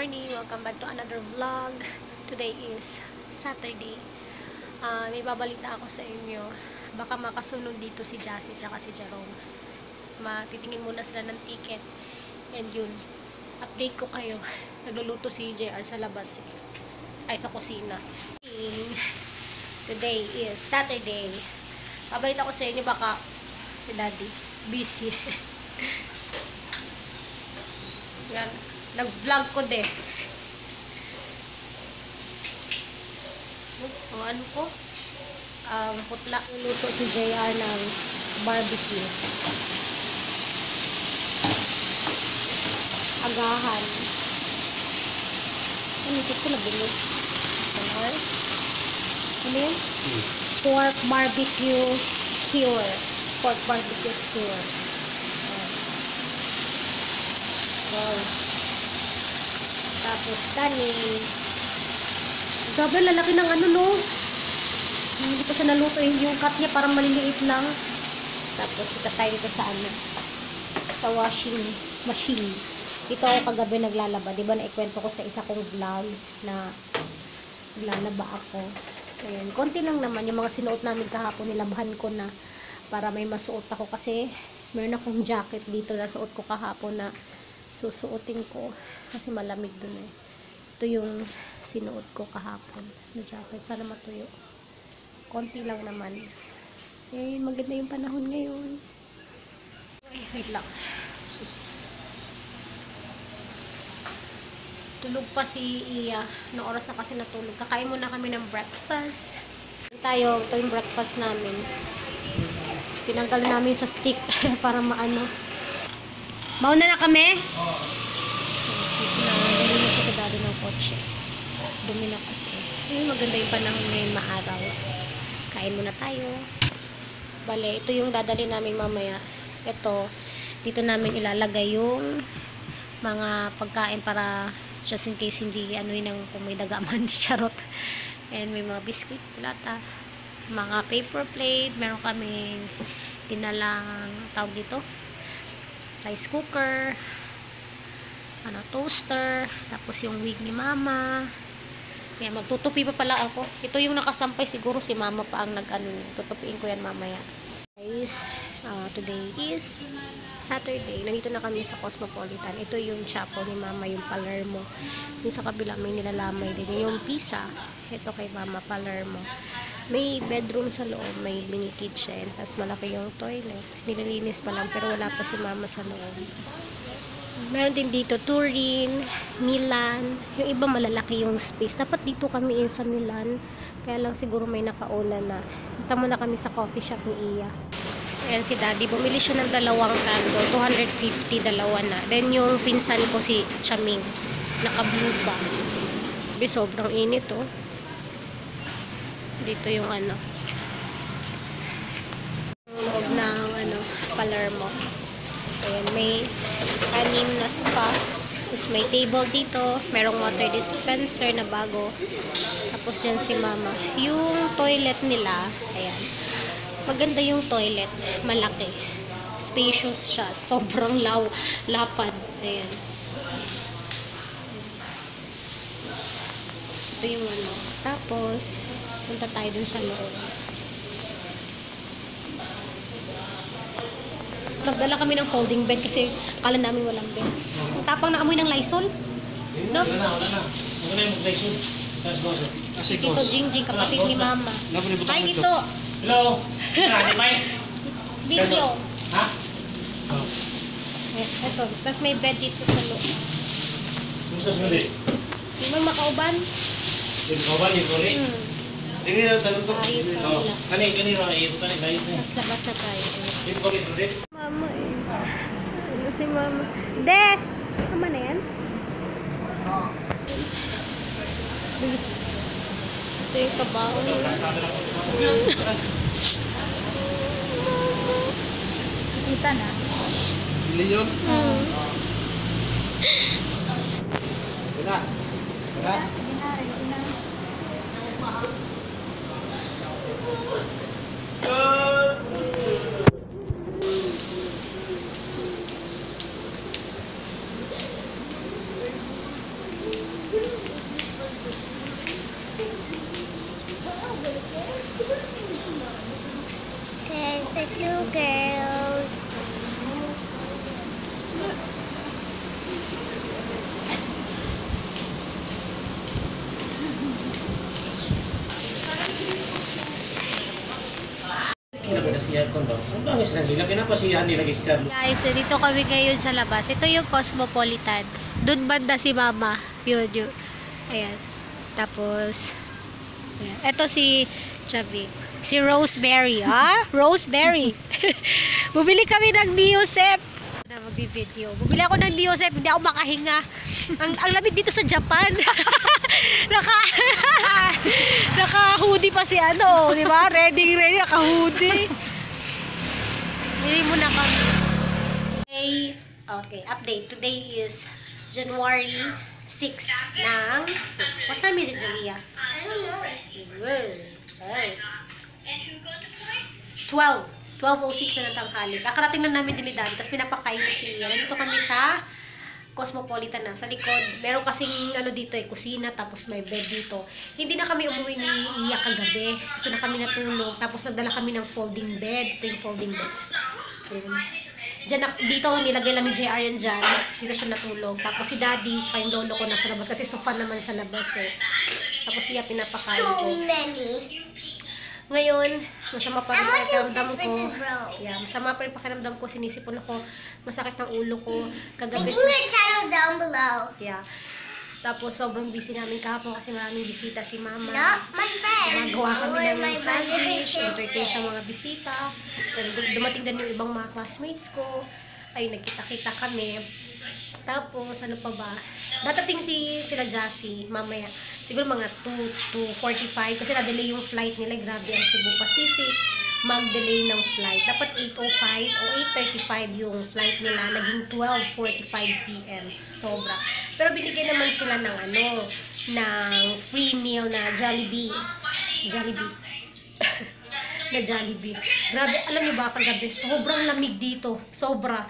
morning! Welcome back to another vlog. Today is Saturday. May babalita ako sa inyo. Baka makasunod dito si Jassy at si Jerome. Matitingin muna sila ng ticket. And yun, update ko kayo. Nagluluto si JR sa labas ay sa kusina. Today is Saturday. Babalita ko sa inyo, baka si Daddy busy. Yan. Nag-vlog ko din. Ano ko? Putla. Luto si JR ng barbecue. Agahan. Ano ko na bilis? Ano yun? Pork barbecue skewer. Pork barbecue skewer. Wow. Tapos kanin. Grabe, lalaki ng ano, no? Hindi pa siya naluto yung cut niya, parang maliliit lang. Tapos itatay dito sa ano, sa washing machine. Ito ako kagabi naglalaba. Diba naikwento ko sa isa kong vlog na naglalaba ako. Ayan, konti lang naman. Yung mga sinuot namin kahapon, nilabahan ko na para may masuot ako. Kasi meron akong jacket dito na suot ko kahapon na susuotin ko kasi malamig dun eh. Ito yung sinuot ko kahapon na jacket. Sana matuyo. Konti lang naman. Eh, maganda yung panahon ngayon. Ay, wait lang. Tulog pa si Iya. Noong oras na kasi natulog. Kakain muna kami ng breakfast. Ito yung breakfast namin. Tinanggal namin sa stick para maano. Mauna na kami? Dali na sa daddy ng kotse. Dumi na kasi. Ay, maganda yung panahon ngayon, maaraw. Kain muna tayo. Bale, ito yung dadali namin mamaya. Ito, dito namin ilalagay yung mga pagkain para just in case hindi ano yun kung may dagaman di charot. And may mga biscuit, lata, mga paper plate, meron kami dinalang tawag dito rice cooker, ano, toaster, tapos yung wig ni mama. Kaya magtutupi pa pala ako. Ito yung nakasampay, siguro si mama pa ang nag-ano, tutupiin ko yan mamaya. Guys, today is Saturday. Nandito na kami sa Cosmopolitan. Ito yung chapel ni mama, yung Palermo. Yung sa kabila may nilalamay din. Yung pizza, ito kay mama, Palermo. May bedroom sa loob, may mini kitchen, tapos malaki yung toilet. Nililinis pa lang, pero wala pa si mama sa loob. Meron din dito Turin, Milan. Yung iba malalaki yung space. Dapat dito kami sa Milan. Kaya lang siguro may nakauna na. Punta muna kami sa coffee shop ni Iya. Ayan si Daddy. Bumili siya ng dalawang candle. 250, dalawa na. Then yung pinsan ko si Chaming. Naka-blue ba. Sobrang init oh. Dito yung ano. Loob ng ano, Palermo. Ayan, may anim na spa. Tapos may table dito. Merong water dispenser na bago. Tapos dyan si mama. Yung toilet nila, ayan. Maganda yung toilet. Malaki. Spacious siya. Sobrang lapad. Ayan. Ito yung ano. Tapos, punta tayo dun sa loob. Nagdala kami ng folding bed kasi kala namin walang bed. Ang tapang na amoy ng Lysol. No? Wala na. Wala yung mag-Lysol. Dito, Jingjing, kapatid ni mama. Hi, dito. Hello. Saan, di ba? Video. Ha? Ito. Tapos may bed dito sa loob. Kumusta sa gabi? Di mo makauban? Yung kawan, yung kuli? Hindi na talong to. Ayos na nila. Kani, ito tani, kahit na. Mas labas na tayo. Yung kuli sa gabi? Mama eh. Ano si mama? De! Tama na yan? Ito yung kabaho. Sikita na. Leon? Wala. Wala. Two girls. Kinapagasihan ko daw. Ang langis na nila. Kinapasihan nila gistan. Guys, dito kami ngayon sa labas. Ito yung Cosmopolitan. Doon banda si Mama. Yun. Ayan. Tapos, ayan. Ito si Chubby. Si Rosemary. Rosemary. Bumili kami ng Diosep. Na mag-video. Bumili ako ng Diosep. Hindi ako makahinga. Ang lamig dito sa Japan. Naka-hoodie pa si di ba? Ready, naka-hoodie. Bili muna kami. Okay, update. Today is January 6 ng... What time is it, Julia? I don't know. 12:06 na ng tanghali. Kakarating na namin din ni Daddy. Tapos pinapakain ko si Ian. Nandito kami sa Cosmopolitan na. Sa likod, meron kasing dito kusina. Tapos may bed dito. Hindi na kami umuwi ni Iya kagabi. Ito na kami natulog. Tapos nagdala kami ng folding bed. Ito yung folding bed. Dito nilagay lang ni JR yan dyan. Dito siya natulog. Tapos si Daddy, tsaka yung lolo ko nasa labas. Kasi sofa naman sa labas eh. Tapos siya pinapakain ko. So many. Ngayon, masama pa rin pakiramdam ko. Versus bro. Yeah, masama pa rin pakiramdam ko. Sinisipon ako. Masakit ang ulo ko. Kagabi. Link your channel down below. Yeah. Tapos sobrang busy namin kahapon kasi maraming bisita si Mama. Not my friends. Magawa kami Or ng my sandwich, mother's entertain sa sister. mga bisita. Pero dumating din yung ibang mga classmates ko. Ay, nagkita-kita kami. Tapos, ano pa ba? Datating sila Jassy, mamaya. Siguro mga 2:45 kasi na-delay yung flight nila. Grabe ang Cebu Pacific. Mag-delay ng flight. Dapat 8:05 o 8:35 yung flight nila. Naging 12:45 p.m. Sobra. Pero binigyan naman sila ng ng free meal na Jollibee. Na Jollibee. Grabe, alam niyo ba kagabi, sobrang lamig dito. Sobra.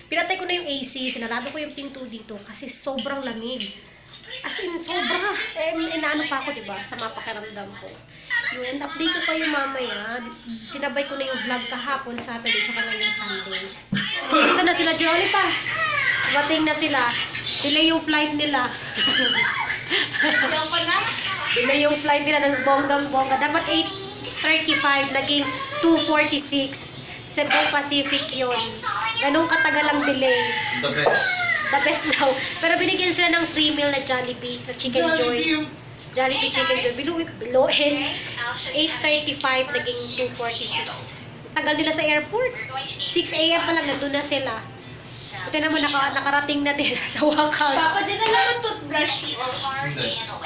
Pinatay ko na yung AC, sinarado ko yung pinto dito kasi sobrang lamig. As in, sobra. Inaano pa ako, diba? Sa mapakiramdam ko. Yun, update ko pa yung mamaya. Sinabay ko na yung vlog kahapon, Saturday, tsaka ngayong Sunday. Dito na sila, Jolly pa. Bating na sila. Delay yung flight nila. Delay yung flight nila ng bonggang-bongga. Dapat 8:35, naging 2:46. Cebu Pacific yun. Ganong katagal ang delay. The best. The best daw. Pero binigyan sila ng free meal na Jollibee, na Chicken Joy. Jollibee Chicken Joy. Biluhin. 8:35, naging 2:46. Tagal nila sa airport. 6 a.m. pa lang, nandun na sila. Ito naman, nakarating na din sa wakas. Papa, dinala mo toothbrush.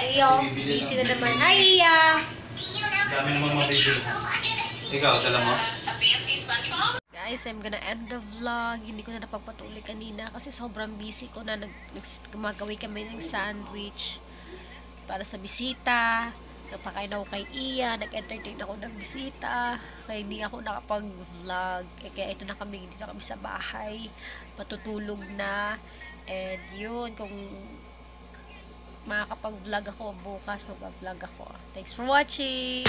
Iyo, busy na naman. Hi, Iya! Dami namang mabibili. Ikaw, dala mo? Guys, I'm gonna end the vlog. Hindi ko na napagpatuloy kanina kasi sobrang busy ko na gumagawa kami ng sandwich para sa bisita. Napakain ako kay Iya, nag-entertain ako ng bisita. Kaya hindi ako nakapag-vlog. Kaya ito na kami, dito na kami sa bahay. Patutulog na. And yun, kung makakapag-vlog ako bukas, mag-vlog ako. Thanks for watching!